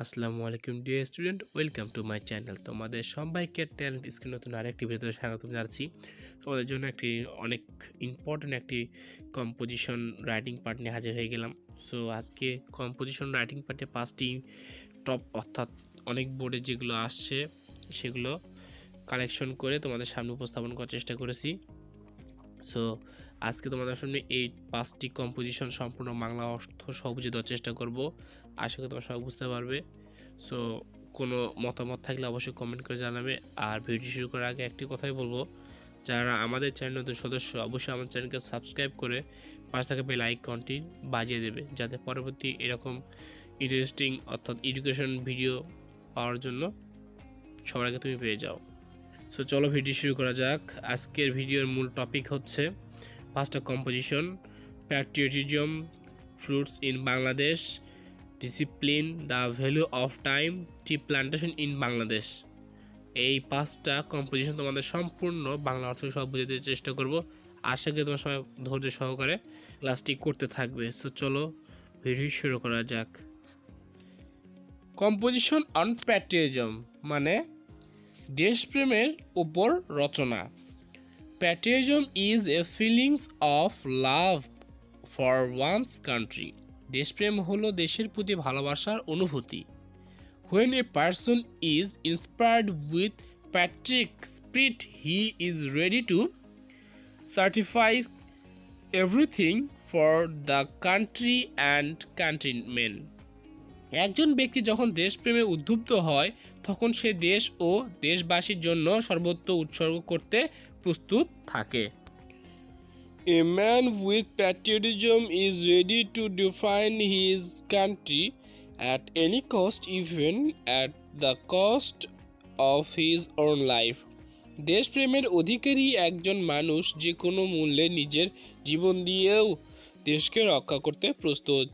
আসসালামু আলাইকুম dear student, welcome to my channel. তোমাদের সবাইকে ট্যালেন্ট স্কুল নতুন আরেকটি ভিডিওতে স্বাগতম জানাচ্ছি। তোমাদের জন্য একটি অনেক ইম্পর্ট্যান্ট একটি কম্পোজিশন রাইটিং পার্ট নিয়ে হাজির হয়ে গেলাম। সো আজকে কম্পোজিশন রাইটিং পার্টে 5টি টপ অর্থাৎ অনেক বোর্ডে যেগুলো আসছে সেগুলো কালেকশন করে তোমাদের সামনে উপস্থাপন করার চেষ্টা করেছি। সো আজকে তোমাদের সামনে এই 5টি কম্পোজিশন সম্পূর্ণ বাংলা অর্থ সহ বুঝিয়ে দেওয়ার চেষ্টা করব। আশা করি তোমরা সবাই বুঝতে পারবে। সো কোনো মতামত থাকলে অবশ্যই কমেন্ট করে জানাবে। আর ভিডিও শুরু করার আগে একটি কথাই বলবো, যারা আমাদের চ্যানেল নতুন সদস্য অবশ্যই আমার চ্যানেলকে সাবস্ক্রাইব করে পাশে থাকা বেল আইকনটি বাজিয়ে দেবে, যাতে পরবর্তী এরকম ইন্টারেস্টিং অর্থাৎ এডুকেশন ভিডিও পাওয়ার জন্য সবার আগে তুমি পেয়ে যাও। সো চলো ভিডিও শুরু করা যাক। আজকের ভিডিওর মূল টপিক হচ্ছে 5টা composition, patriotism, fruits in Bangladesh, discipline, the value of time, T plantation in Bangladesh. এই 5টা কম্পোজিশন তোমাদের সম্পূর্ণ বাংলা অর্থ সব বুঝাতে চেষ্টা করব। আশা করি তোমার সবাই ধৈর্য সহকারে ক্লাসটি করতে থাকবে। সো চলো ভিডিও শুরু করা যাক। কম্পোজিশন অন প্যাট্রিয়টিজম মানে দেশপ্রেমের উপর রচনা। Patriotism is a feelings of love for one's country. দেশপ্রেম হলো দেশের প্রতি ভালোবাসার অনুভূতি। When a person is inspired with patriotic spirit, he is ready to sacrifice everything for the country and countrymen. একজন ব্যক্তি যখন দেশপ্রেমে উদ্বুদ্ধ হয় তখন সে দেশ ও দেশবাসীর জন্য সর্বোচ্চ উৎসর্গ করতে প্রস্তুত থাকে। A man with patriotism is ready to defend his country at any cost, even at the cost of his own life. দেশপ্রেমের অধিকারী একজন মানুষ যে কোনো মূল্যে নিজের জীবন দিয়েও দেশকে রক্ষা করতে প্রস্তুত।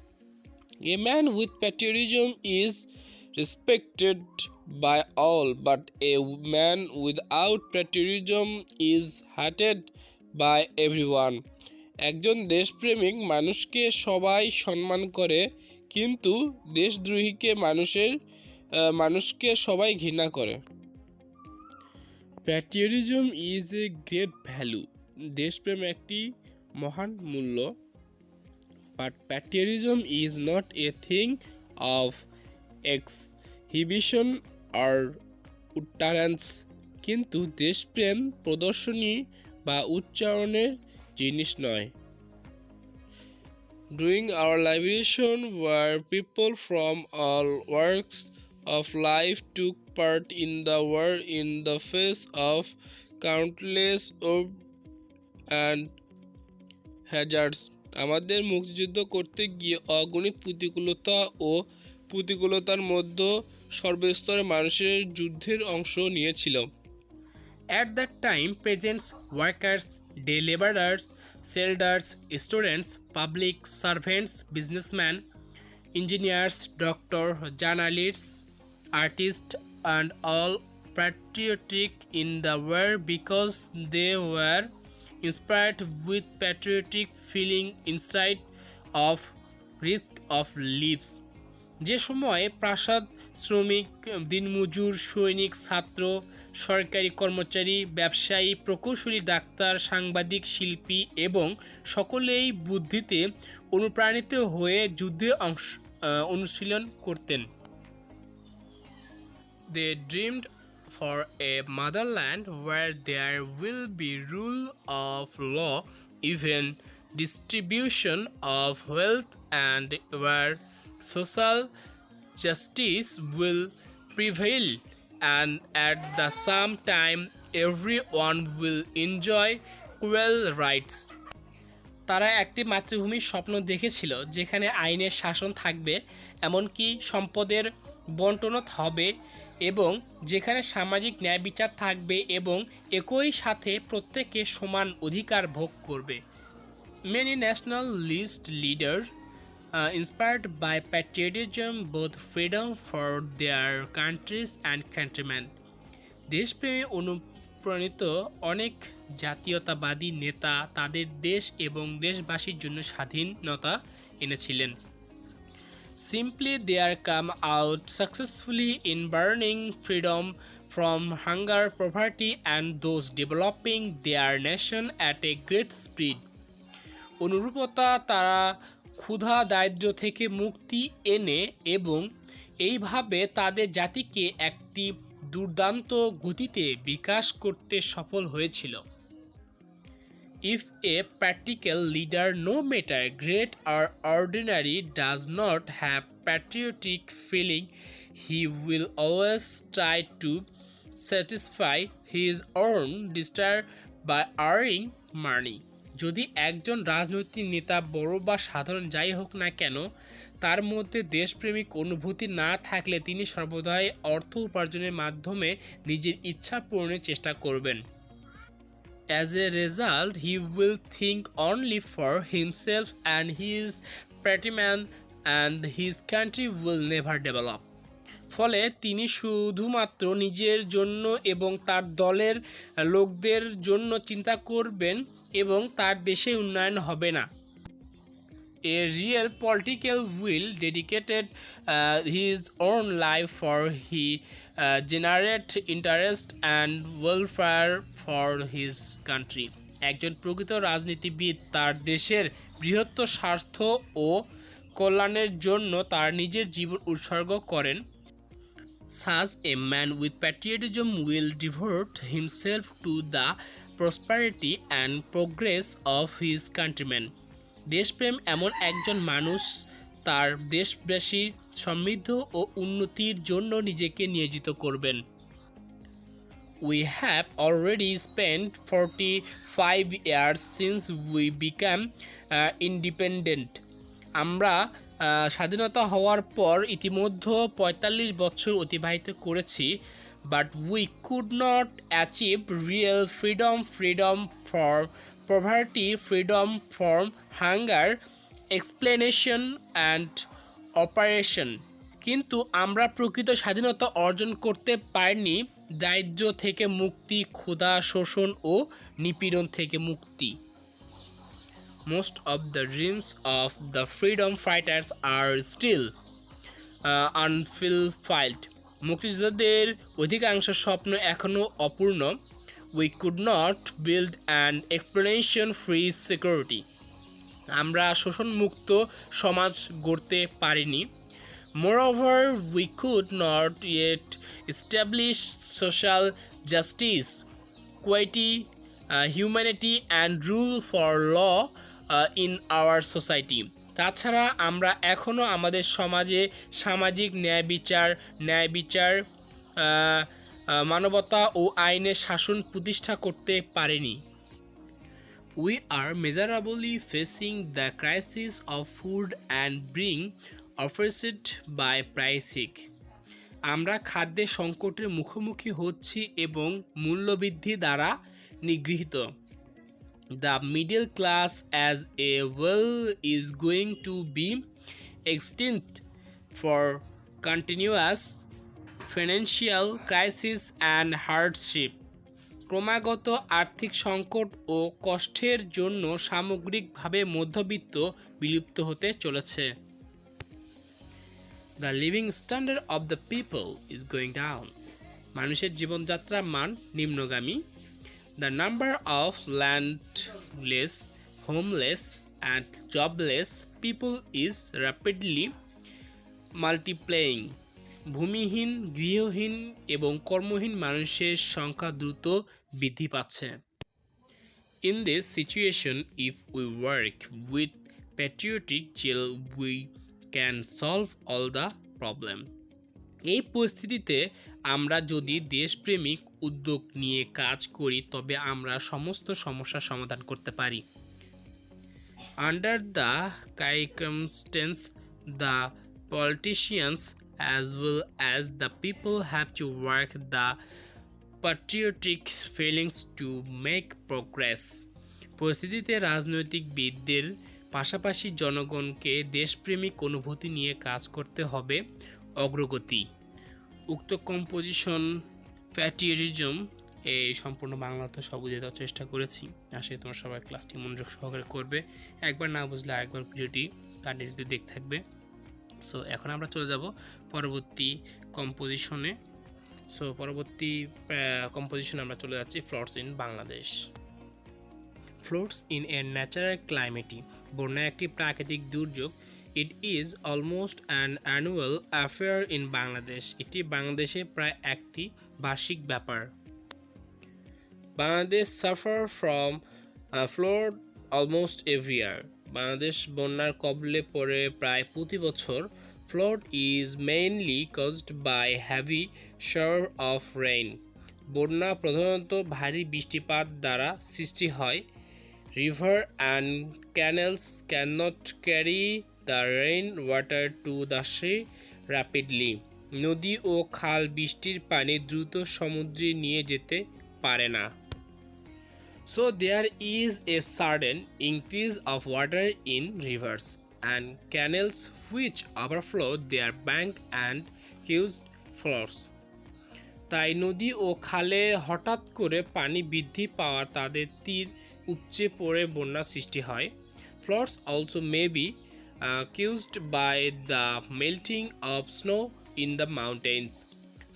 A man with patriotism is respected by all, but a man without patriotism is hated by everyone. একজন দেশপ্রেমিক মানুষকে সবাই সম্মান করে, কিন্তু দেশদ্রোহীকে মানুষকে সবাই ঘৃণা করে। Patriotism is a great value. দেশপ্রেম একটি মহান মূল্য। But patriotism is not a thing of exhibition or utterance. কিন্তু দেশপ্রেম প্রদর্শনী বা উচ্চারণের জিনিস নয়। During our liberation, where people from all walks of life took part in the war in the face of countless odds and hazards. আমাদের মুক্তিযুদ্ধ করতে গিয়ে অগণিত প্রতিকূলতার মধ্যে সর্বস্তরের মানুষের যুদ্ধের অংশ নিয়েছিল। At that time, peasants, workers, day laborers, sailors, students, public servants, businessmen, engineers, doctors, journalists, artists, and all patriotic in the war because they were inspired with patriotic feeling inside of risk of lives. যে সময় প্রাসাদ শ্রমিক, দিনমজুর, সৈনিক, ছাত্র, সরকারি কর্মচারী, ব্যবসায়ী, প্রকৌশলী, ডাক্তার, সাংবাদিক, শিল্পী এবং সকলেই বুদ্ধিতে অনুপ্রাণিত হয়ে যুদ্ধে অনুশীলন করতেন। They dreamed for a motherland where there will be rule of law, even distribution of wealth, and where social justice will prevail, and at the same time everyone will enjoy equal rights. তারা একটি মাতৃভূমির স্বপ্ন দেখেছিল যেখানে আইনের শাসন থাকবে, এমনকি সম্পদের বণ্টনও হবে, এবং যেখানে সামাজিক ন্যায় বিচার থাকবে এবং একই সাথে প্রত্যেকে সমান অধিকার ভোগ করবে। Many nationalist leaders inspired by patriotism, both freedom for their countries and countrymen. দেশপ্রেমে অনুপ্রাণিত অনেক জাতীয়তাবাদী নেতা তাদের দেশ এবং দেশবাসীর জন্য স্বাধীনতা এনেছিলেন। Simply, they are come out successfully in burning freedom from hunger, poverty, and those developing their nation at a great speed. অনুরূপতা তারা ক্ষুধা দারিদ্র্য থেকে মুক্তি এনে এবং এইভাবে তাদের জাতিকে একটি দুর্দান্ত গতিতে বিকাশ করতে সফল হয়েছিল। If a practical leader, no matter great or ordinary, does not have patriotic feeling, he will always try to satisfy his own desire by earning money. যদি একজন রাজনৈতিক নেতা বড় বা সাধারণ যাই হোক না কেন তার মধ্যে দেশপ্রেমিক অনুভূতি না থাকলে তিনি সর্বদাই অর্থ উপার্জনের মাধ্যমে নিজের ইচ্ছা পূরণের চেষ্টা করবেন। As a result, he will think only for himself and his partyman, and his country will never develop. ফলে তিনি শুধুমাত্র নিজের জন্য এবং তার দলের লোকদের জন্য চিন্তা করবেন এবং তার দেশে উন্নয়ন হবে না। A real political will dedicated his own life for he generate interest and welfare for his country. একজন প্রকৃত রাজনীতিবিদ তার দেশের বৃহত্তর স্বার্থ ও কল্যাণের জন্য তার নিজের জীবন উৎসর্গ করেন। Such a man with patriotism will devote himself to the prosperity and progress of his countrymen. দেশপ্রেম এমন একজন মানুষ তার দেশবাসীর সমৃদ্ধি ও উন্নতির জন্য নিজেকে নিয়োজিত করবেন। We have already spent 45 years since we became independent. আমরা স্বাধীনতা হওয়ার পর ইতিমধ্যে 45 বছর অতিবাহিত করেছি, but we could not achieve real freedom from poverty, freedom from hunger, explanation and operation. কিন্তু আমরা প্রকৃত স্বাধীনতা অর্জন করতে পারিনি দারিদ্র্য থেকে মুক্তি, ক্ষুধা, শোষণ ও নিপীড়ন থেকে মুক্তি। Most of the dreams of the freedom fighters are still unfulfilled. মুক্তিযোদ্ধাদের অধিকাংশ স্বপ্ন এখনও অপূর্ণ। We could not build an explanation-free security. আমরা শোষণমুক্ত সমাজ গড়তে পারিনি। Moreover, we could not yet establish social justice, equity, humanity and rule for law in our society. তাছাড়া আমরা এখনও আমাদের সমাজে সামাজিক ন্যায় বিচার মানবতা ও আইনের শাসন প্রতিষ্ঠা করতে পারিনি। We are miserably facing the crisis of food and being oppressed by price hike. আমরা খাদ্যের সংকটের মুখোমুখি হচ্ছি এবং মূল্যবৃদ্ধি দ্বারা নিগৃহীত। The middle class as a whole is going to be extinct for continuous financial crisis and hardship. ক্রমাগত আর্থিক সংকট ও কষ্টের জন্য সামগ্রিকভাবে মধ্যবিত্ত বিলুপ্ত হতে চলেছে। The living standard of the people is going down. মানুষের জীবনযাত্রার মান নিম্নগামী। The number of landless, homeless and jobless people is rapidly multiplying. ভূমিহীন, গৃহহীন এবং কর্মহীন মানুষের সংখ্যা দ্রুত বৃদ্ধি পাচ্ছে। In this situation, if we work with patriotic zeal, we can solve all the problem. এই পরিস্থিতিতে আমরা যদি দেশপ্রেমিক উদ্যোগ নিয়ে কাজ করি তবে আমরা সমস্ত সমস্যার সমাধান করতে পারি। Under the circumstances, the politicians as well as the people have to work the patriotic feelings to make progress. পরিস্থিতিতে রাজনৈতিকবিদদের পাশাপাশি জনগণকে দেশপ্রেমিক অনুভূতি নিয়ে কাজ করতে হবে অগ্রগতি। উক্ত কম্পোজিশন প্যাট্রিয়টিজম এই সম্পূর্ণ বাংলা অর্থ সব বুঝিয়ে দেওয়ার চেষ্টা করেছি। আশা করি তোমরা সবাই ক্লাসটি মনোযোগ সহকারে করবে। একবার না বুঝলে আরেকবার ভিডিওটি কন্টিনিউ দেখতে থাকবে। সো এখন আমরা চলে যাব পরবর্তী কম্পোজিশনে। সো পরবর্তী কম্পোজিশনে আমরা চলে যাচ্ছি floods in Bangladesh. Floods in a natural calamity, বন্যা একটি প্রাকৃতিক দুর্যোগ। It is almost an annual affair in Bangladesh, এটি বাংলাদেশে প্রায় একটি বার্ষিক ব্যাপার। Bangladesh suffer from flood almost every year, Bangladesh বন্যার কবলে পড়ে প্রায় প্রতি বছর। Flood is mainly caused by heavy shower of rain, বন্যা প্রধানত ভারী বৃষ্টিপাত দ্বারা সৃষ্টি হয়। River and canals can not carry the rain water to the sea rapidly, নদী ও খাল বৃষ্টির পানি দ্রুত সমুদ্রে নিয়ে যেতে পারে না। So there is a sudden increase of water in rivers and canals which overflow their bank and cause floods. তাই নদী ও খালে হঠাৎ করে পানি বৃদ্ধি পাওয়া তাদের তীর উপচে পড়ে বন্যা সৃষ্টি হয়। Floods also may be caused by the melting of snow in the mountains.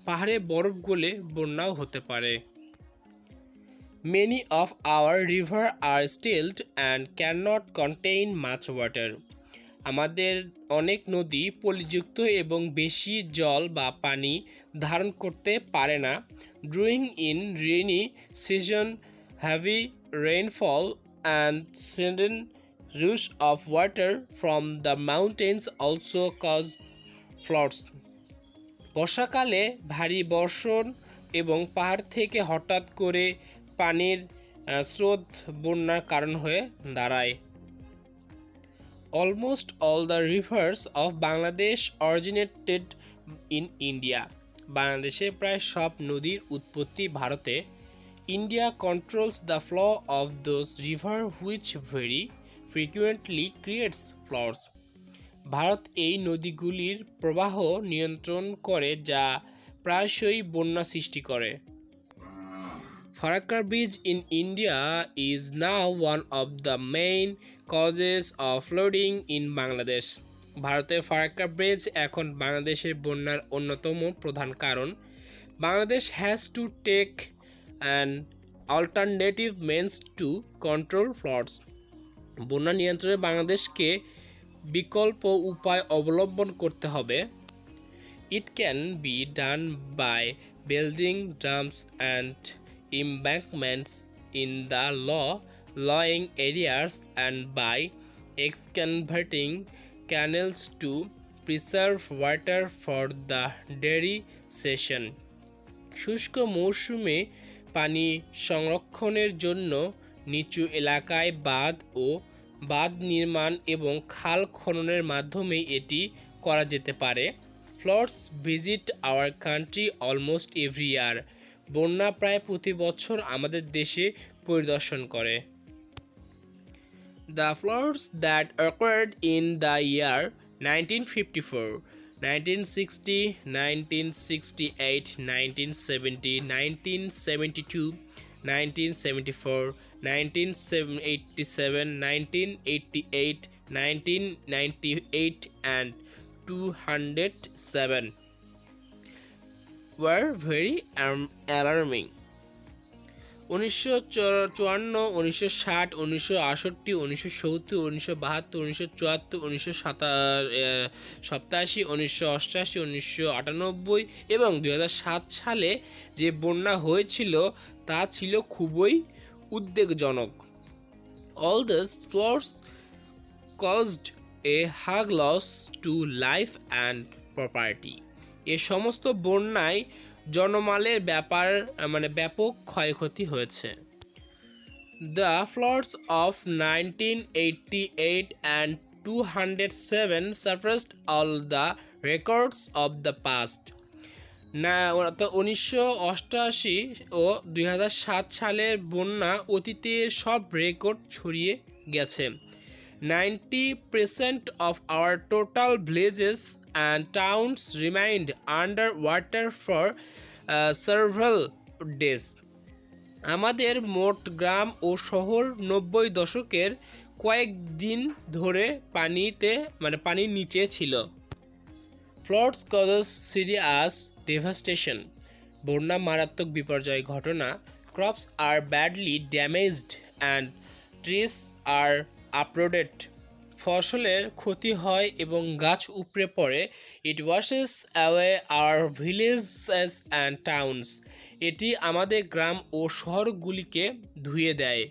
পাহাড়ে বরফ গলে বন্যাও হতে পারে। Many of our rivers are stilled and cannot contain much water. আমাদের অনেক নদী পলিযুক্ত এবং বেশি জল বা পানি ধারণ করতে পারে না। During in rainy season, heavy rainfall and sudden rush of water from the mountains also cause floods. বর্ষাকালে ভারী বর্ষণ এবং পাহাড় থেকে হঠাৎ করে পানির স্রোত বন্যার কারণ হয়ে দাঁড়ায়। Almost all the rivers of Bangladesh originated in India. বাংলাদেশের প্রায় সব নদীর উৎপত্তি ভারতে। India controls the flow of those rivers which very frequently creates floods. Bharat এই নদীগুলির প্রবাহ নিয়ন্ত্রণ করে যা প্রায়শই বন্যা সৃষ্টি করে। Farakka Bridge in India is now one of the main causes of flooding in Bangladesh. ভারতের ফারাক্কা ব্রিজ এখন বাংলাদেশের বন্যার অন্যতম প্রধান কারণ। Bangladesh has to take an alternative means to control floods. বন্যা নিয়ন্ত্রণে বাংলাদেশকে বিকল্প উপায় অবলম্বন করতে হবে। It can be done by building dams and embankments in the low-lying areas and by excavating canals to preserve water for the irrigation. শুষ্ক মৌসুমে পানি সংরক্ষণের জন্য নিচু এলাকায় বাঁধ নির্মাণ এবং খাল খননের মাধ্যমে এটি করা যেতে পারে। Floods visit our country almost every year. বন্যা প্রায় প্রতি বছর আমাদের দেশে পরিদর্শন করে। The floods that occurred in the year 1954, 1960, 1968, 1970, 1972, 1974, 1987, 1988, 1998 and 207 were very alarming. 1954, 1960, 1968, 1970, 1972, 1974, 1987, 1988, 1998 এবং 2007 সালে যে বন্যা হয়েছিল তা ছিল খুবই উদ্বেগজনক। All these floods caused a huge loss to life and property. এ সমস্ত বন্যায় জনমালের ব্যাপক ক্ষয়ক্ষতি হয়েছে। The floods of 1988 and 207 surpassed all the records of the past. 1988 ও 2007 সালের বন্যা অতীতের সব রেকর্ড ছড়িয়ে গেছে। 90% of our total villages and towns remained under water for several days. আমাদের মোট গ্রাম ও শহর 90 দশকের কয়েক দিন ধরে পানির নিচে ছিল। Floods causes serious devastation. বন্যা মারাত্মক বিপর্যয় ঘটনা. Crops are badly damaged and trees are uprooted. ফসলের ক্ষতি হয় এবং গাছ উপড়ে পড়ে. It washes away our villages and towns. এটি আমাদের গ্রাম ও শহরগুলিকে ধুয়ে দেয়.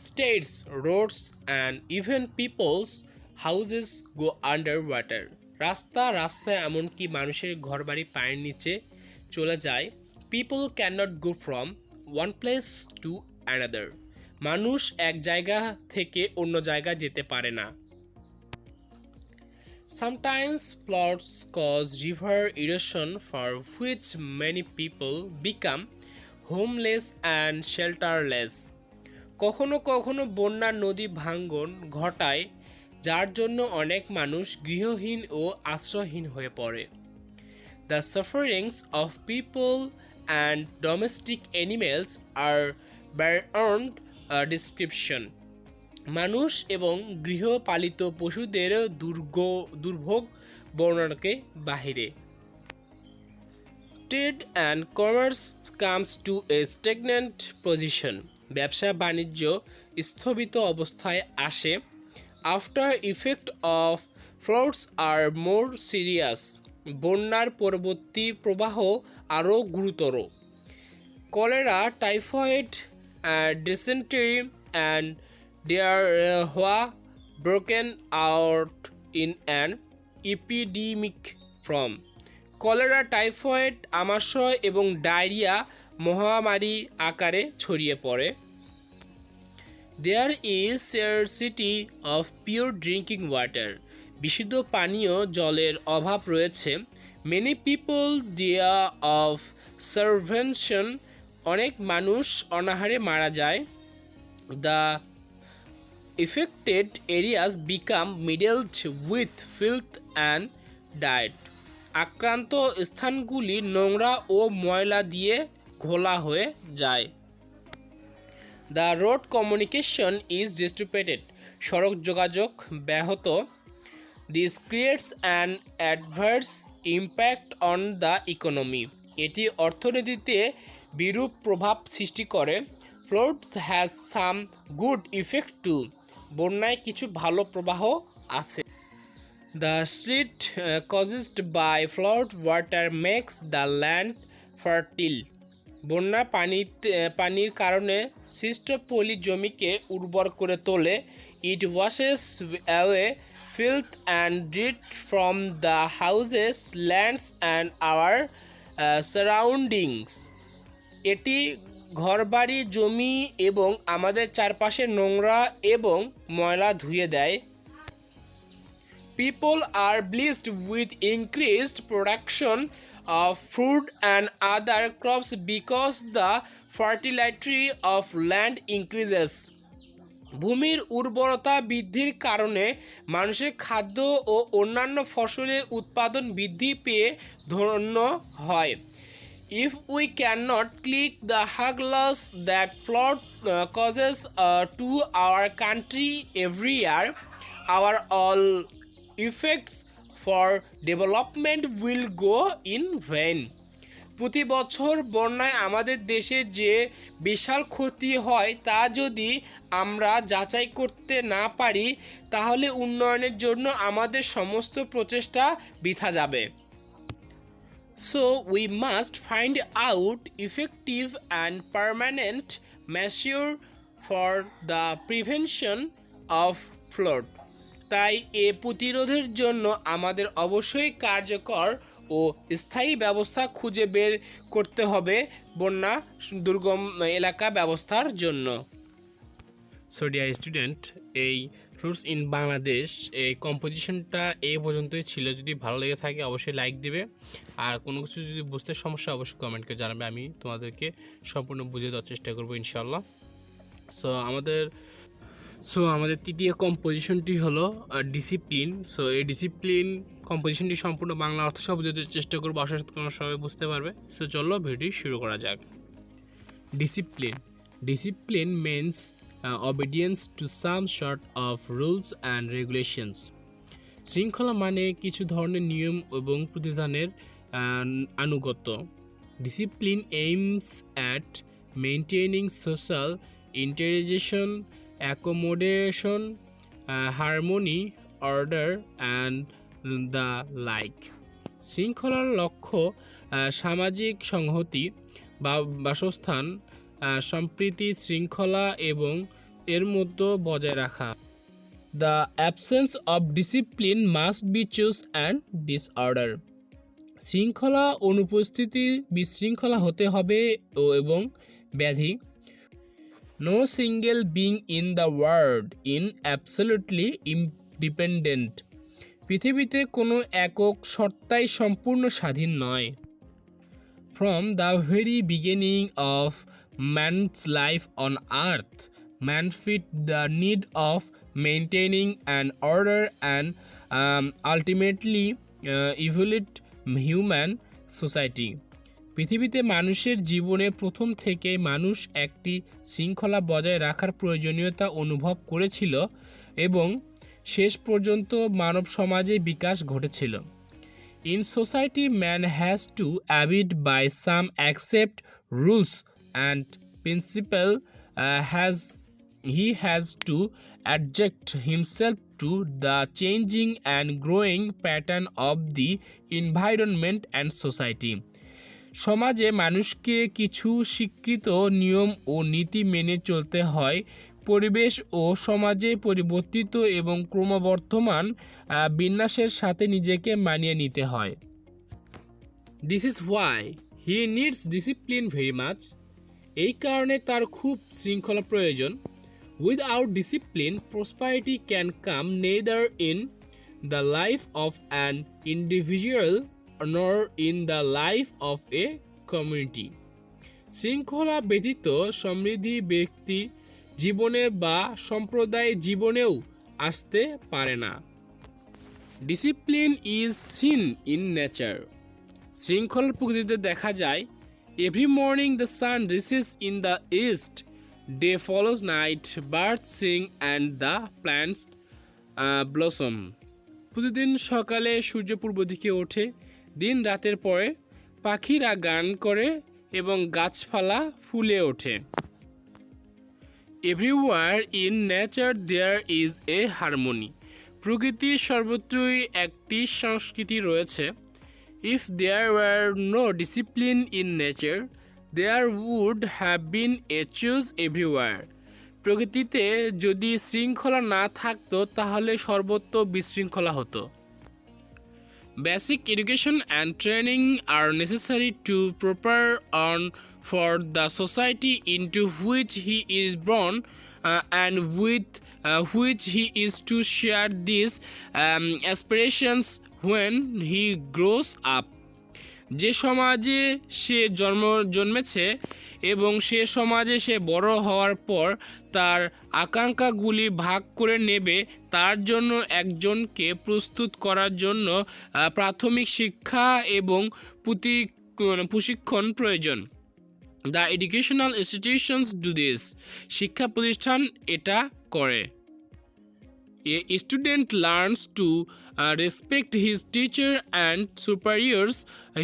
States, roads and even people's houses go underwater. রাস্তায় এমনকি মানুষের ঘরবাড়ি পায়ের নিচে চলে যায়. People cannot go from one place to another. মানুষ এক জায়গা থেকে অন্য জায়গা যেতে পারে না. Sometimes floods cause river erosion for which many people become homeless and shelterless. কখনো কখনো বন্যা নদী ভাঙ্গন ঘটায় যার জন্য অনেক মানুষ গৃহহীন ও আশ্রয়হীন হয়ে পড়ে. The sufferings of people and domestic animals are beyond description. মানুষ এবং গৃহপালিত পশুদের দুর্ভোগ বর্ণনাকে বাহিরে. Trade and commerce comes to a stagnant position. ব্যবসা বাণিজ্য স্থবিত অবস্থায় আসে. After effect of floods are more serious. বন্যার পরবর্তী প্রবাহ আরও গুরুতর. Cholera, typhoid, dysentery and diarrhea broken out in an epidemic from. Cholera, typhoid, আমাশয় এবং ডায়রিয়া মহামারী আকারে ছড়িয়ে পড়ে. There is scarcity of pure drinking water. বিশুদ্ধ পানীয় জলের অভাব রয়েছে. Many people die of starvation. অনেক মানুষ অনাহারে মারা যায়. The affected areas become riddled with filth and dirt. আক্রান্ত স্থানগুলি নোংরা ও ময়লা দিয়ে ঘোলা হয়ে যায়. The road communication is disrupted. সড়ক যোগাযোগ ব্যাহত. This creates an adverse impact on the economy. এটি অর্থনীতিতে বিরূপ প্রভাব সৃষ্টি করে. Floods has some good effect too. বন্যায় কিছু ভালো প্রবাহ আছে. The street caused by flood water makes the land fertile. বন্যা পানির কারণে সৃষ্ট পলি জমিকে উর্বর করে তোলে. It washes away filth and dirt from the houses, lands and our surroundings. এটি ঘরবাড়ি, জমি এবং আমাদের চারপাশে নোংরা এবং ময়লা ধুয়ে দেয়. People are blessed with increased production of food and other crops because the fertility of land increases. ভূমির উর্বরতা বৃদ্ধির কারণে মানুষের খাদ্য ও অন্যান্য ফসলের উৎপাদন বৃদ্ধি পেয়ে ধন্য হয়. If we cannot click the hurdles that flood causes to our country every year, our all effects for development will go in vain. প্রতি বছর বন্যায় আমাদের দেশে যে বিশাল ক্ষতি হয় তা যদি আমরা যাচাই করতে না পারি তাহলে উন্নয়নের জন্য আমাদের সমস্ত প্রচেষ্টা বৃথা যাবে. So we must find out effective and permanent measure for the prevention of flood. তাই এ প্রতিরোধের জন্য আমাদের অবশ্যই কার্যকর ও স্থায়ী ব্যবস্থা খুঁজে বের করতে হবে বন্যা দুর্গম এলাকা ব্যবস্থার জন্য. সো ডিয়ার স্টুডেন্ট, এই ফ্লুডস ইন বাংলাদেশ এই কম্পোজিশনটা এই পর্যন্তই ছিল. যদি ভালো লেগে থাকে অবশ্যই লাইক দিবে, আর কোনো কিছু যদি বুঝতে সমস্যা অবশ্যই কমেন্ট করে জানাবে. আমি তোমাদেরকে সম্পূর্ণ বুঝিয়ে দেওয়ার চেষ্টা করবো ইনশাল্লাহ. সো আমাদের তৃতীয় কম্পোজিশনটি হলো ডিসিপ্লিন. সো এই ডিসিপ্লিন কম্পোজিশনটি সম্পূর্ণ বাংলা অর্থ সহ বুঝতে চেষ্টা করবো, আশা করি তোমরা সবাই বুঝতে পারবে. সো চলো ভিডিওটি শুরু করা যাক. Discipline means obedience to some sort of rules and regulations. শৃঙ্খলা মানে কিছু ধরনের নিয়ম এবং প্রতিদানের আনুগত্য। Discipline aims at maintaining social interaction, accommodation, harmony, order and the like. শৃঙ্খলার লক্ষ্য সামাজিক সংহতি বা বাসস্থান, সম্প্রীতি, শৃঙ্খলা এবং এর মধ্যে বজায় রাখা। The absence of discipline must be chaos and disorder. শৃঙ্খলা অনুপস্থিতি বিশৃঙ্খলা হতে হবে এবং ব্যাধি। No single being in the world in absolutely independent. পৃথিবীতে কোনো একক সত্তাই সম্পূর্ণ স্বাধীন নয়। From the very beginning of man's life on earth, man fit the need of maintaining an order and ultimately evolved human society. পৃথিবীতে মানুষের জীবনে প্রথম থেকে মানুষ একটি শৃঙ্খলা বজায় রাখার প্রয়োজনীয়তা অনুভব করেছিল এবং শেষ পর্যন্ত মানব সমাজে বিকাশ ঘটেছিল। In society, man has to abide by some accept rules and principle. He has to adjust himself to the changing and growing pattern of the environment and society. সমাজে মানুষকে কিছু স্বীকৃত নিয়ম ও নীতি মেনে চলতে হয়। পরিবেশ ও সমাজে পরিবর্তিত এবং ক্রমবর্ধমান বিন্যাসের সাথে নিজেকে মানিয়ে নিতে হয়। This is why he needs discipline very much. এই কারণে তার খুব শৃঙ্খলা প্রয়োজন। Without discipline prosperity can come neither in the life of an individual nor in the life of a community. শৃঙ্খলা ব্যতীত সমৃদ্ধি ব্যক্তি জীবনে বা সম্প্রদায় জীবনেও আসতে পারে না। Discipline is seen in nature. শৃঙ্খলার প্রকৃতিতে দেখা যায়। Every morning the sun rises in the east, day follows night, birds Singh and the plants blossom. প্রতিদিন সকালে সূর্য পূর্ব দিকে ওঠে, দিন রাতের পরে পাখিরা গান করে এবং গাছপালা ফুলে ওঠে। Everywhere in nature there is a harmony. প্রকৃতির সর্বত্রই একটি সংস্কৃতি রয়েছে। If there were no discipline in nature, there would have been a chaos everywhere. প্রকৃতিতে যদি শৃঙ্খলা না থাকতো তাহলে সর্বত্র বিশৃঙ্খলা হতো। Basic education and training are necessary to prepare on for the society into which he is born and with which he is to share these aspirations when he grows up. যে সমাজে সে জন্মেছে এবং সে সমাজে সে বড় হওয়ার পর তার আকাঙ্ক্ষাগুলি ভাগ করে নেবে, তার জন্য একজনকে প্রস্তুত করার জন্য প্রাথমিক শিক্ষা এবং প্রশিক্ষণ প্রয়োজন। The educational institutions do this. শিক্ষা প্রতিষ্ঠান এটা করে। A student learns to respect his teacher and superiors.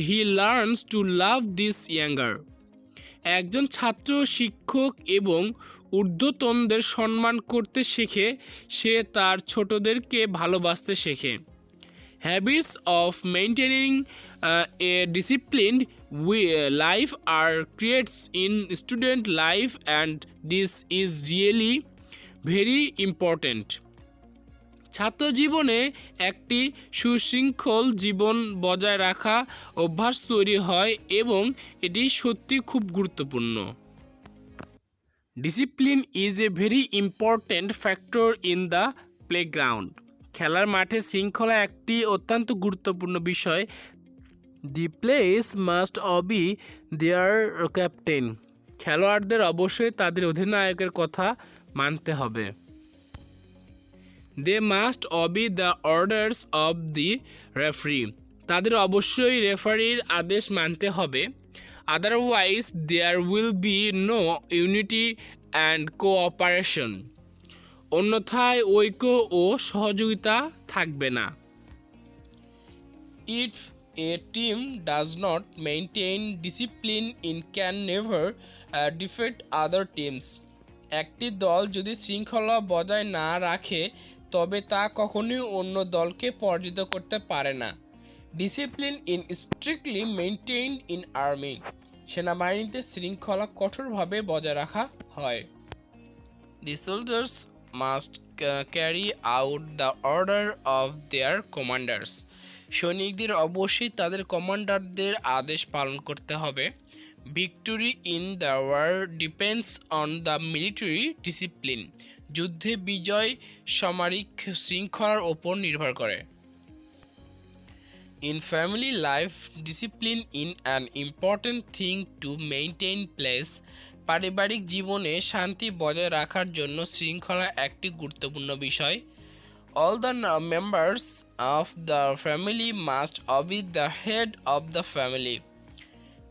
He learns to love this younger. একজন ছাত্র শিক্ষক এবং ঊর্ধ্বতনদের সম্মান করতে শেখে, সে তার ছোটদেরকে ভালোবাসতে শেখে। Habits of maintaining a disciplined life are creates in student life and this is really very important. ছাত্র জীবনে একটি সুশৃঙ্খল জীবন বজায় রাখা অভ্যাস তৈরি হয় এবং এটি সত্যি খুব গুরুত্বপূর্ণ। Discipline is a very important factor in the playground. খেলার মাঠে শৃঙ্খলা একটি অত্যন্ত গুরুত্বপূর্ণ বিষয়। The place must Abhi there captain. খেলোয়াড়দের অবশ্যই তাদের অধিনায়কের কথা মানতে হবে। They must obey the orders of the referee. তাদের অবশ্যই রেফারির আদেশ মানতে হবে। Otherwise there will be no unity and cooperation. অন্যথায় ঐক্য ও সহযোগিতা থাকবে না। If a team does not maintain discipline, it can never defeat other teams. একটি দল যদি শৃঙ্খলা বজায় না রাখে তবে তা কখনোই অন্য দলকে পরাজিত করতে পারে না। Discipline in strictly maintained in army, সেনাবাহিনীতে শৃঙ্খলা কঠোরভাবে বজায় রাখা হয়। The soldiers must carry out the order of their commanders. সৈনিকদের অবশ্যই তাদের কমান্ডারদের আদেশ পালন করতে হবে। Victory in the war depends on the military discipline, যুদ্ধে বিজয় সামরিক শৃঙ্খলার ওপর নির্ভর করে। In family life, discipline is an important thing to maintain place. পারিবারিক জীবনে শান্তি বজায় রাখার জন্য শৃঙ্খলা একটি গুরুত্বপূর্ণ বিষয়। All the members of the family must obey the head of the family.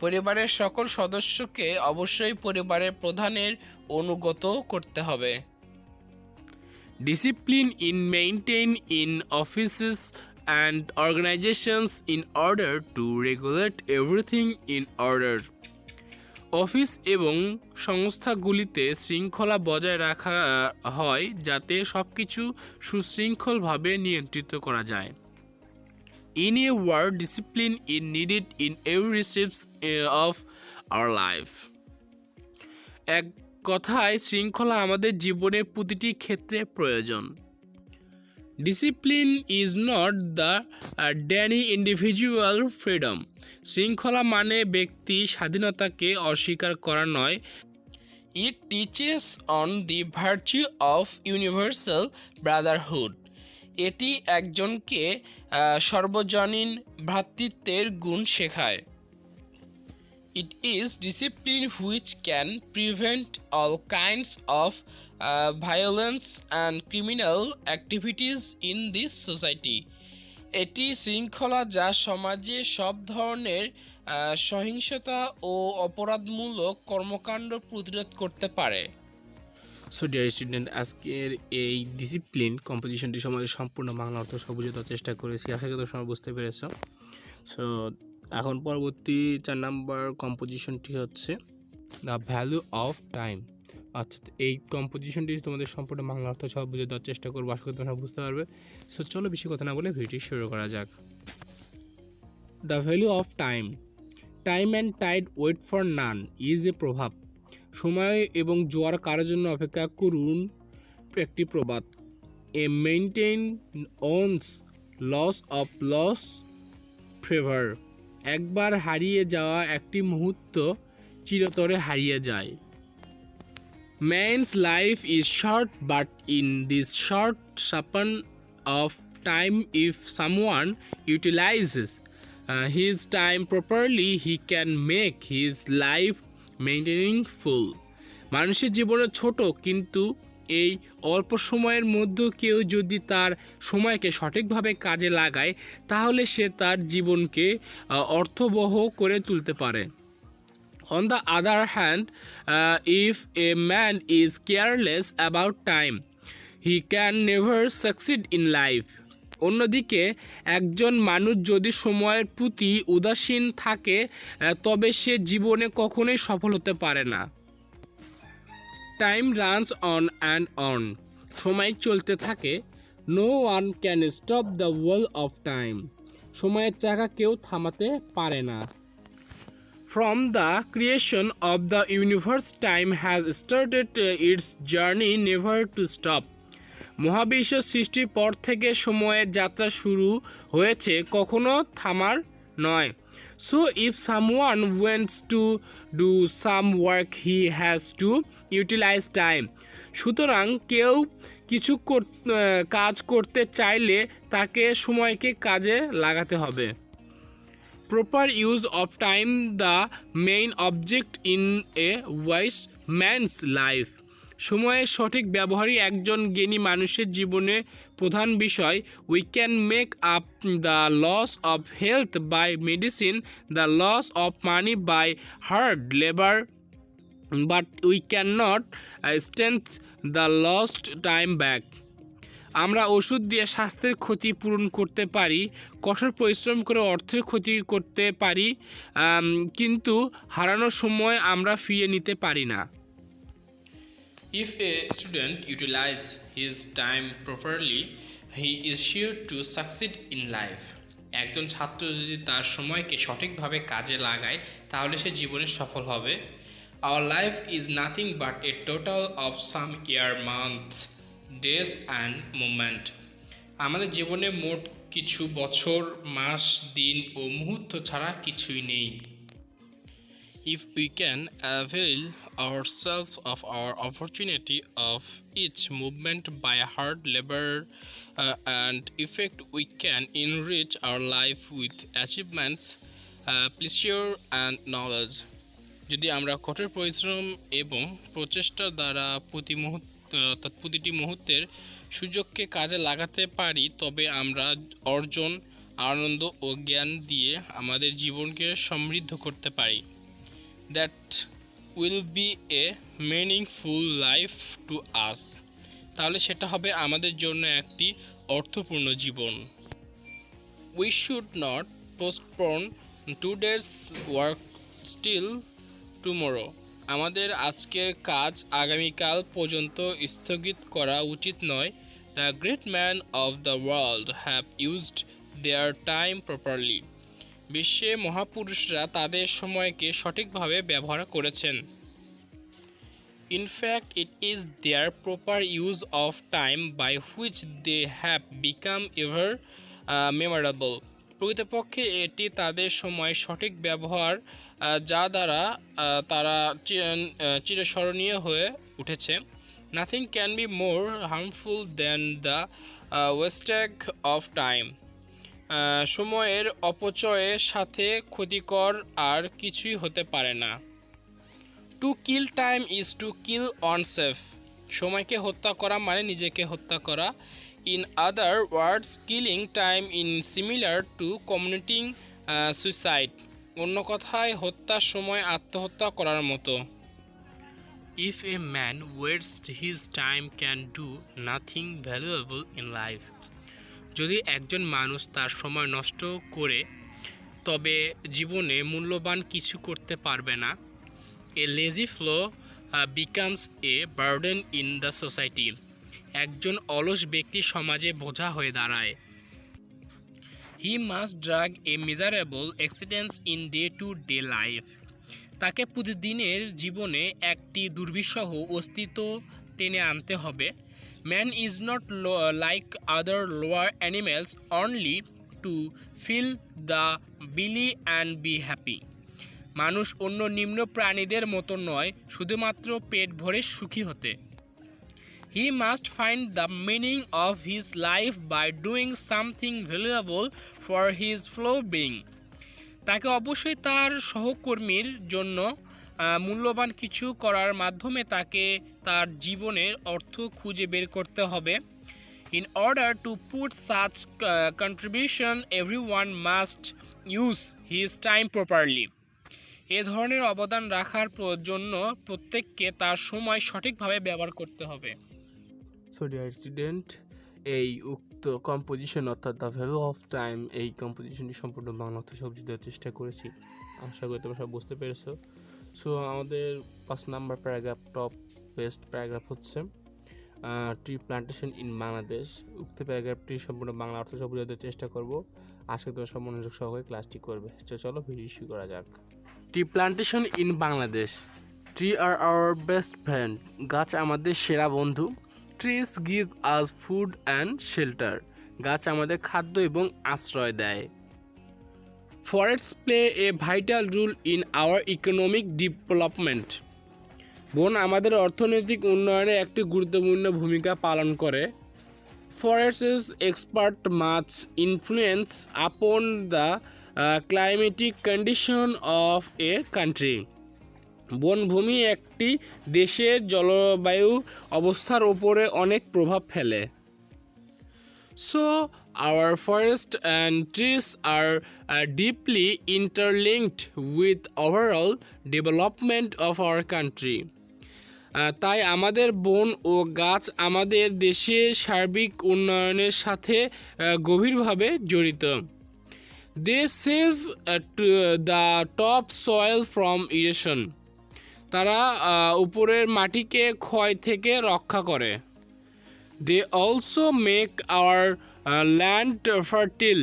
পরিবারের সকল সদস্যকে অবশ্যই পরিবারের প্রধানের অনুগত করতে হবে। Discipline is maintained in offices and organizations in order to regulate everything in order. Office এবং সংস্থাগুলিতে শৃঙ্খলা বজায় রাখা হয় যাতে সবকিছু সুশৃঙ্খলভাবে নিয়ন্ত্রিত করা যায়। In a word, discipline is needed in every step of our life. এক কথায় শৃঙ্খলা আমাদের জীবনের প্রতিটি ক্ষেত্রে প্রয়োজন। Discipline is not the any individual freedom. শৃঙ্খলা মানে ব্যক্তি স্বাধীনতাকে অস্বীকার করা নয়। It teaches on the virtue of universal brotherhood. এটি একজনকে সর্বজনীন ভ্রাতৃত্বের গুণ শেখায়। It is discipline which can prevent all kinds of violence and criminal activities in this society. এটি শৃঙ্খলা যা সমাজে সব ধরনের সহিংসতা ও অপরাধমূলক কর্মকাণ্ড প্রতিরোধ করতে পারে। সো ডিয়ার স্টুডেন্ট, আজকের এই ডিসিপ্লিন কম্পোজিশনটি সম্বন্ধে সম্পূর্ণ বাংলা অর্থ সহ বোঝাতে চেষ্টা করেছি। আশা করি তোমরা বুঝতে পেরেছ। সো এখন পরবর্তী 4 নম্বর কম্পোজিশনটি হচ্ছে দ্য ভ্যালু অফ টাইম। অর্থাৎ এই কম্পোজিশনটি তোমাদের সম্পূর্ণ বাংলা অর্থ সহ বুঝে দেওয়ার চেষ্টা করবো। আশা করি তোমরা বুঝতে পারবে। সো চলো বেশি কথা না বলে ভিডিওটি শুরু করা যাক। The value of time. Time and tide wait for none is a প্রভাব। সময় এবং জোয়ার কারোর জন্য অপেক্ষা করুন একটি প্রবাদ। A maintain one's loss of loss favour. একবার হারিয়ে যাওয়া একটি মুহূর্ত চিরতরে হারিয়ে যায়। Man's life is short, but in this short span of time, if someone utilizes his time properly, he can make his life meaningful. মানুষের জীবন ছোট, কিন্তু এই অল্প সময়ের মধ্যে কেউ যদি তার সময়কে সঠিকভাবে কাজে লাগায় তাহলে সে তার জীবনকে অর্থবহ করে তুলতে পারে। On the other hand, if a man is careless about time, he can never succeed in life. অন্যদিকে একজন মানুষ যদি সময়ের প্রতি উদাসীন থাকে তবে সে জীবনে কখনোই সফল হতে পারে না। Time runs on and on. সময় চলতে থাকে। No one can stop the wheel of time. সময়ের চাকা কেউ থামাতে পারে না। From the creation of the universe, time has started its journey never to stop. মহাবিশ্ব সৃষ্টির পর থেকে সময়ের যাত্রা শুরু হয়েছে, কখনো থামার নয়। So if someone wants to do some work, he has to utilize time. সুতরাং কেউ কিছু কাজ করতে চাইলে তাকে সময়কে কাজে লাগাতে হবে। Proper use of time, the main object in a wise man's life. সময়ের সঠিক ব্যবহারই একজন জ্ঞানী মানুষের জীবনে প্রধান বিষয়। We can make up the loss of health by medicine, the loss of money by hard labor, but we cannot snatch the lost time back. আমরা ওষুধ দিয়ে স্বাস্থ্যের ক্ষতি পূরণ করতে পারি, কঠোর পরিশ্রম করে অর্থের ক্ষতি করতে পারি, কিন্তু হারানোর সময় আমরা ফিরিয়ে নিতে পারি না। If a student utilizes his time properly, he is sure to succeed in life. একজন ছাত্র যদি তার সময়কে সঠিকভাবে কাজে লাগায় তাহলে সে জীবনে সফল হবে। Our life is nothing but a total of some year, months, days and moment. আমাদের জীবনে মোট কিছু বছর, মাস, দিন ও মুহূর্ত ছাড়া কিছুই নেই। If we can avail ourselves of our opportunity of each movement by hard labor and effect, we can enrich our life with achievements, pleasure and knowledge. যদি আমরা কঠোর পরিশ্রম এবং প্রচেষ্টার দ্বারা প্রতিটি মুহূর্তের সুযোগকে কাজে লাগাতে পারি তবে আমরা অর্জন, আনন্দ ও জ্ঞান দিয়ে আমাদের জীবনকে সমৃদ্ধ করতে পারি। That will be a meaningful life to us. তাহলে সেটা হবে আমাদের জন্য একটি অর্থপূর্ণ জীবন। We should not postpone today's work till tomorrow. আমাদের আজকের কাজ আগামীকাল পর্যন্ত স্থগিত করা উচিত নয়। The great men of the world have used their time properly. বিশ্বে মহাপুরুষরা তাদের সময়কে সঠিকভাবে ব্যবহার করেছেন। In fact, it is their proper use of time by which they have become ever memorable. প্রকৃতপক্ষে এটি তাদের সময় সঠিক ব্যবহার যা দ্বারা তারা চিরস্মরণীয় হয়ে উঠেছে। Nothing can be more harmful than the wastage of time. সময়ের অপচয়ের সাথে ক্ষতিকর আর কিছুই হতে পারে না। To kill time is to kill oneself. সময়কে হত্যা করা মানে নিজেকে হত্যা করা। In other words, killing time in similar to committing suicide. অন্য কথায় হত্যার সময় আত্মহত্যা করার মতো। If a man West his time can do nothing valuable in life. যদি একজন মানুষ তার সময় নষ্ট করে তবে জীবনে মূল্যবান কিছু করতে পারবে না। A lazy fellow becomes a burden in the society. একজন অলস ব্যক্তি সমাজে বোঝা হয়ে দাঁড়ায়। He must drag a miserable existence in day to day life. তাকে প্রতিদিনের জীবনে একটি দুর্বিষহ অস্তিত্ব টেনে আনতে হবে। Man is not like other lower animals only to fill the belly and be happy. মানুষ অন্য নিম্ন প্রাণীদের মতো নয় শুধুমাত্র পেট ভরে সুখী হতে। He must find the meaning of his life by doing something valuable for his fellow being. তাকে অবশ্যই তার সহকর্মীর জন্য মূল্যবান কিছু করার মাধ্যমে তাকে তার জীবনের অর্থ খুঁজে বের করতে হবে। In order to put such contribution, everyone must use his time properly. এ ধরনের অবদান রাখার জন্য প্রত্যেককে তার সময় সঠিকভাবে ব্যবহার করতে হবে। সো ডিয়ার স্টুডেন্ট, এই উক্ত কম্পোজিশন অর্থাৎ দ্য ভ্যালু অফ টাইম, এই কম্পোজিশনটি সম্পূর্ণ বাংলা অর্থ সবজি দেওয়ার চেষ্টা করেছি। আশা করি তোমরা সব বুঝতে পেরেছো। সো আমাদের 5 number paragraph, top best paragraph হচ্ছে ট্রি প্লান্টেশন ইন বাংলাদেশ। উক্ত প্যারাগ্রাফটি সম্পূর্ণ বাংলা অর্থ সব বোঝাতে চেষ্টা করব। আশা করি তোমরা সব মনোযোগ সহকারে ক্লাসটি করবে। চলো ভিডিও শুরু করা যাক। Tree plantation in Bangladesh. Tree are our best friend. গাছ আমাদের সেরা বন্ধু। Trees give us food and shelter. গাছ আমাদের খাদ্য এবং আশ্রয় দেয়। Forests play a vital role in our economic development. বন আমাদের অর্থনৈতিক উন্নয়নে একটি গুরুত্বপূর্ণ ভূমিকা পালন করে। Forests exert much influence upon the climatic condition of a country. বনভূমি একটি দেশের জলবায়ু অবস্থার উপরে অনেক প্রভাব ফেলে। So our forests and trees are deeply interlinked with overall development of our country. তাই আমাদের বন ও গাছ আমাদের দেশের সার্বিক উন্নয়নের সাথে গভীরভাবে জড়িত। They save the top soil from erosion. তারা উপরের মাটিকে ক্ষয় থেকে রক্ষা করে। They also make our land fertile.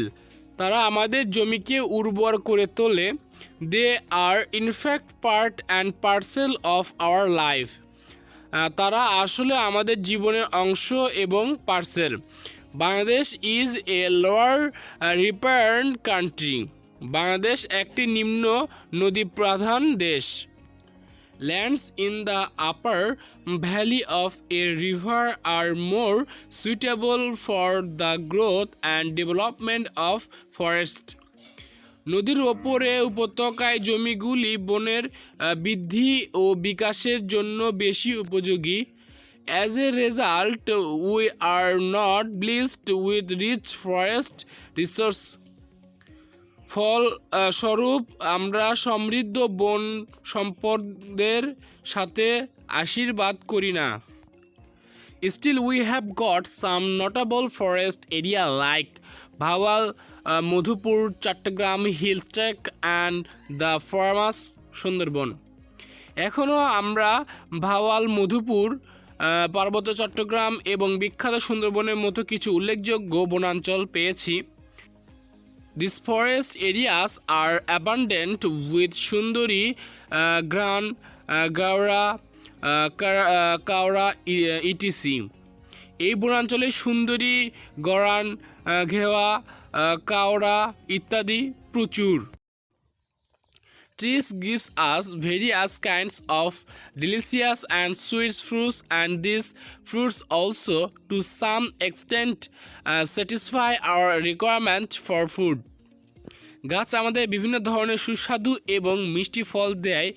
তারা আমাদের জমিকে উর্বর করে তোলে। They are in fact part and parcel of our life. তারা আসলে আমাদের জীবনের অংশ এবং parcel. Bangladesh is a lower riparian country. Bangladesh একটি নিম্ন নদী প্রধান দেশ। Lands in the upper valley of a river are more suitable for the growth and development of forest. নদীর ওপরে উপত্যকায় জমিগুলি বনের বৃদ্ধি ও বিকাশের জন্য বেশি উপযোগী। As a result, we are not blessed with rich forest resource. ফল স্বরূপ আমরা সমৃদ্ধ বন সম্পদের সাথে আশীর্বাদ করি না। Still, we have got some notable forest area like Bhawal, Madhupur, Chittagong, hill tracts and the famous Sundarbans. এখনও আমরা ভাওয়াল, মধুপুর, পার্বত্য চট্টগ্রাম এবং বিখ্যাত সুন্দরবনের মতো কিছু উল্লেখযোগ্য বনাঞ্চল পেয়েছি। These forest areas are abundant with Sundari, Gran, Gaura, Kaura, etc. এই বনাঞ্চলে সুন্দরী, গরান, ঘেওয়া, কাওড়া ইত্যাদি প্রচুর। Trees gives us various kinds of delicious and sweet fruits, and these fruits also to some extent satisfy our requirement for food. গাছ আমাদের বিভিন্ন ধরনের সুস্বাদু এবং মিষ্টি ফল দেয়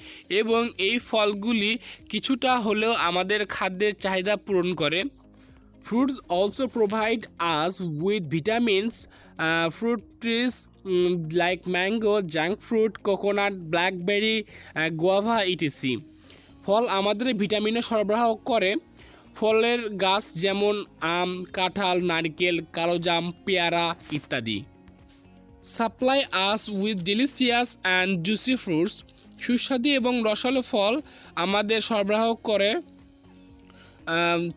এবং এই ফলগুলি কিছুটা হলেও আমাদের খাদ্যের চাহিদা পূরণ করে। Fruits also provide us with vitamins. Fruit trees like mango, junk fruit, coconut, blackberry, guava, etc. ফল আমাদের ভিটামিনও সরবরাহ করে। ফলের গাছ যেমন আম, কাঁঠাল, নারকেল, কালোজাম, পেয়ারা ইত্যাদি। Supply us with delicious and juicy fruits. সুস্বাদু এবং রসালো ফল আমাদের সরবরাহ করে।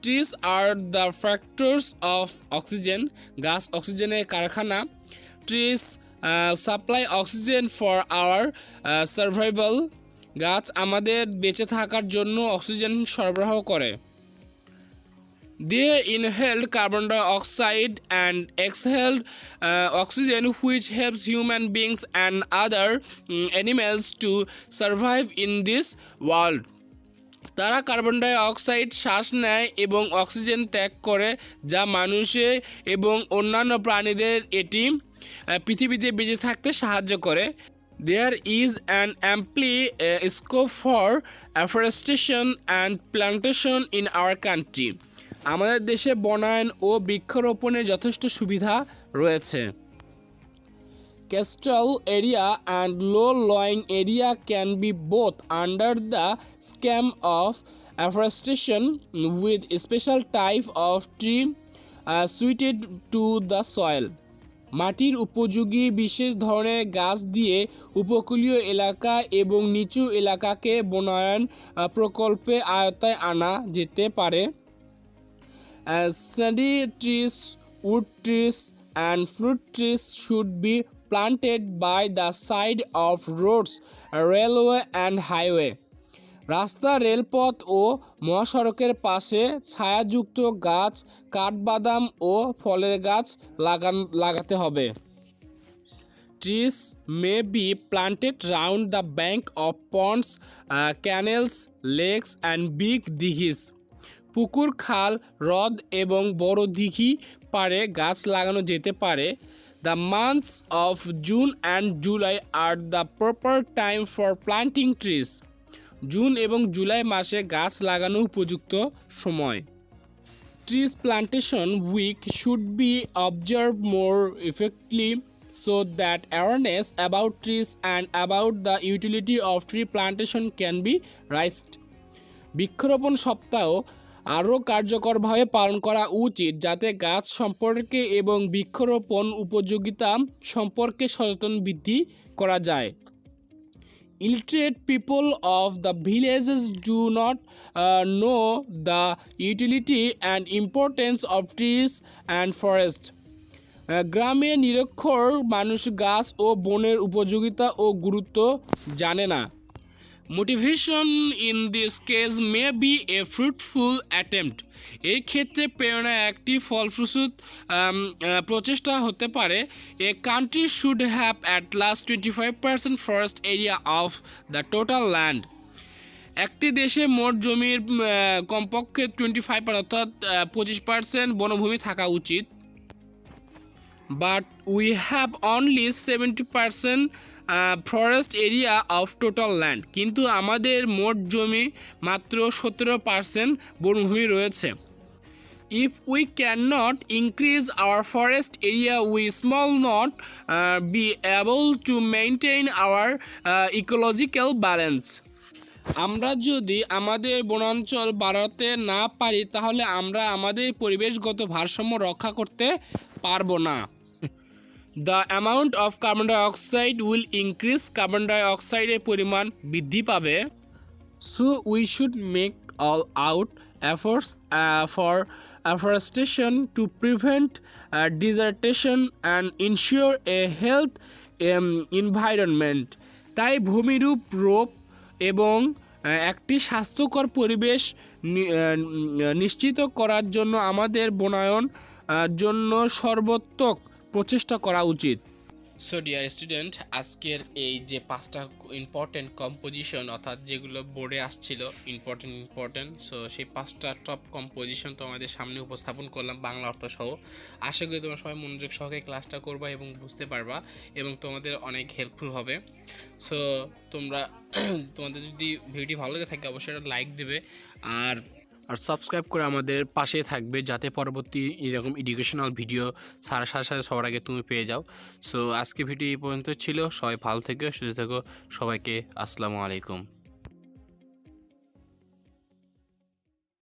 Trees are the factors of oxygen. গাছ অক্সিজেনের কারখানা। Trees supply oxygen for our survival. গাছ আমাদের বেঁচে থাকার জন্য অক্সিজেন সরবরাহ করে। They inhaled carbon dioxide and exhaled oxygen, which helps human beings and other animals to survive in this world. তারা কার্বন ডাই অক্সাইড শ্বাস নেয় এবং অক্সিজেন ত্যাগ করে, যা মানুষের এবং অন্যান্য প্রাণীদের এটি পৃথিবীতে বেঁচে থাকতে সাহায্য করে। There is an ample scope for afforestation and plantation in our country. আমাদের দেশে বনায়ন ও বৃক্ষরোপণের যথেষ্ট সুবিধা রয়েছে। Coastal area and low-lying area can be both under the scheme of afforestation with a special type of tree suited to the soil. মাটির উপযোগী বিশেষ ধরনের গাছ দিয়ে উপকূলীয় এলাকা এবং নিচু এলাকাকে বনায়ন প্রকল্পে আয়ত্তায় আনা যেতে পারে। Shady trees, wood trees, and fruit trees should be planted by the side of roads, railway, and highway. রাস্তা, রেলপথ ও মহাসড়কের পাশে ছায়াযুক্ত গাছ, কাঠবাদাম ও ফলের গাছ লাগাতে হবে। Trees may be planted round the bank of ponds, canals, lakes, and big dighis. পুকুর, খাল, হ্রদ এবং বড় দিঘি পাড়ে গাছ লাগানো যেতে পারে। The months of June and July are the proper time for planting trees. June এবং জুলাই মাসে গাছ লাগানো উপযুক্ত সময়। Trees plantation week should be observed more effectively so that awareness about trees and about the utility of tree plantation can be raised. বৃক্ষরোপণ সপ্তাহ আরও কার্যকরভাবে পালন করা উচিত, যাতে গাছ সম্পর্কে এবং বৃক্ষরোপণ উপযোগিতা সম্পর্কে সচেতন বৃদ্ধি করা যায়। Illiterate people of the villages do not know the utility and importance of trees and forests. গ্রামে নিরক্ষর মানুষ গাছ ও বনের উপযোগিতা ও গুরুত্ব জানে না। Motivation in this case may B A fruitful attempt. এই ক্ষেত্রে প্রেরণা একটি ফলপ্রসূ প্রচেষ্টা হতে পারে। A country should have at last 25% forest area of the total land. একটি দেশে মোট জমির কমপক্ষে 25 অর্থাৎ 25% বনভূমি থাকা উচিত। But we have only 70% forest area of total land. কিন্তু আমাদের মোট জমি মাত্র 17% বনভূমি রয়েছে। If we can not increase our forest area we shall not be able to maintain our ecological balance. আমরা যদি আমাদের বনাঞ্চল বাড়াতে না পারি তাহলে আমরা আমাদের পরিবেশগত ভারসাম্য রক্ষা করতে পারবো না। The amount of carbon dioxide will increase. Carbon ডাইঅক্সাইডের পরিমাণ বৃদ্ধি পাবে। So we should make all out efforts for afforestation to prevent desertation and ensure a health environment. তাই ভূমিরূপ রোপ এবং একটি স্বাস্থ্যকর পরিবেশ নিশ্চিত করার জন্য আমাদের বনায়ন জন্য সর্বাত্মক প্রচেষ্টা করা উচিত। সো ডিয়ার স্টুডেন্ট, আজকের এই যে 5টা ইম্পর্টেন্ট কম্পোজিশন অর্থাৎ যেগুলো বোর্ডে আসছিল ইম্পর্টেন্ট, সো সেই 5টা টপ কম্পোজিশন তোমাদের সামনে উপস্থাপন করলাম বাংলা অর্থ সহ। আশা করি তোমরা সবাই মনোযোগ সহকারে ক্লাসটা করবা এবং বুঝতে পারবা এবং তোমাদের অনেক হেল্পফুল হবে। সো তোমাদের যদি ভিডিওটি ভালো লেগে থাকে অবশ্যই একটা লাইক দেবে আর সাবস্ক্রাইব করে আমাদের পাশে থাকবে, যাতে পরবর্তী এরকম এডুকেশনাল ভিডিও ছাড়ার সাথে সাথে সবার আগে তুমি পেয়ে যাও। সো আজকে ভিডিও এই পর্যন্ত ছিল। সবাই ভালো থেকো, সুস্থ থেকো। সবাইকে আসসালামু আলাইকুম।